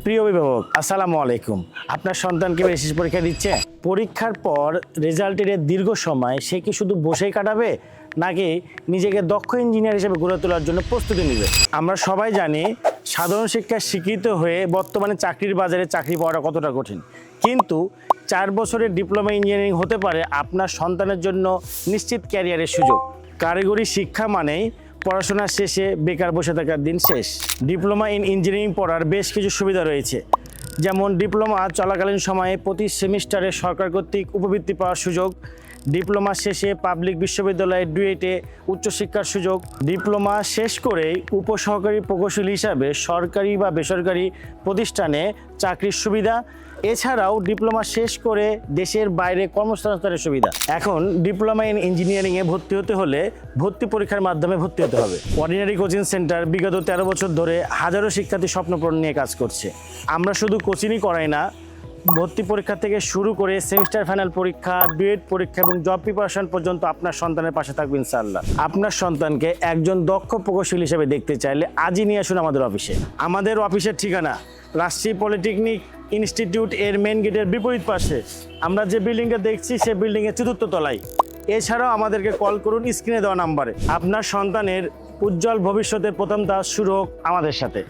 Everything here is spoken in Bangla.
প্রিয় অভিভাবক, আসসালামু আলাইকুম। আপনার সন্তানকে বিশেষ পরীক্ষা দিচ্ছে, পরীক্ষার পর রেজাল্টের দীর্ঘ সময় সে কি শুধু বসেই কাটাবে নাকি নিজেকে দক্ষ ইঞ্জিনিয়ার হিসেবে গড়ে তোলার জন্য প্রস্তুতি নেবে? আমরা সবাই জানি সাধারণ শিক্ষায় শিক্ষিত হয়ে বর্তমানে চাকরির বাজারে চাকরি পাওয়াটা কতটা কঠিন, কিন্তু 4 বছরের ডিপ্লোমা ইঞ্জিনিয়ারিং হতে পারে আপনার সন্তানের জন্য নিশ্চিত ক্যারিয়ারের সুযোগ। কারিগরি শিক্ষা মানেই পড়াশোনা শেষে বেকার বসে থাকার দিন শেষ। ডিপ্লোমা ইন ইঞ্জিনিয়ারিং পড়ার বেশ কিছু সুবিধা রয়েছে, যেমন ডিপ্লোমা চলাকালীন সময়ে প্রতি সেমিস্টারে সরকার কর্তৃক উপবৃত্তি পাওয়ার সুযোগ, ডিপ্লোমা শেষে পাবলিক বিশ্ববিদ্যালয়ে ডুয়েটে উচ্চশিক্ষার সুযোগ, ডিপ্লোমা শেষ করেই উপসহকারী প্রকৌশলী হিসাবে সরকারি বা বেসরকারি প্রতিষ্ঠানে চাকরির সুবিধা, এছাড়াও ডিপ্লোমা শেষ করে দেশের বাইরে কর্মসংস্থানের সুবিধা। এখন ডিপ্লোমা ইন ইঞ্জিনিয়ারিংয়ে ভর্তি হতে হলে ভর্তি পরীক্ষার মাধ্যমে ভর্তি হতে হবে। অর্ডিনারি কোচিং সেন্টার বিগত 13 বছর ধরে হাজারো শিক্ষার্থী স্বপ্নপূরণ নিয়ে কাজ করছে। আমরা শুধু কোচিংই করাই না, ভর্তি পরীক্ষা থেকে শুরু করে সেমিস্টার ফাইনাল পরীক্ষা, ডুয়েট পরীক্ষা এবং জব প্রিপারেশন পর্যন্ত আপনার সন্তানের পাশে থাকবে ইনশাআল্লাহ। আপনার সন্তানকে একজন দক্ষ প্রকৌশলী হিসেবে দেখতে চাইলে আজই নিয়ে আসুন আমাদের অফিসে। আমাদের অফিসের ঠিকানা রাজশাহী পলিটেকনিক ইনস্টিটিউট এর মেন গেটের বিপরীত পাশে। আমরা যে বিল্ডিংটা দেখছি সেই বিল্ডিংয়ের 4র্থ তলায়। এছাড়াও আমাদেরকে কল করুন স্ক্রিনে দেওয়া নাম্বারে। আপনার সন্তানের উজ্জ্বল ভবিষ্যতের প্রথম ধাপ শুরু হোক আমাদের সাথে।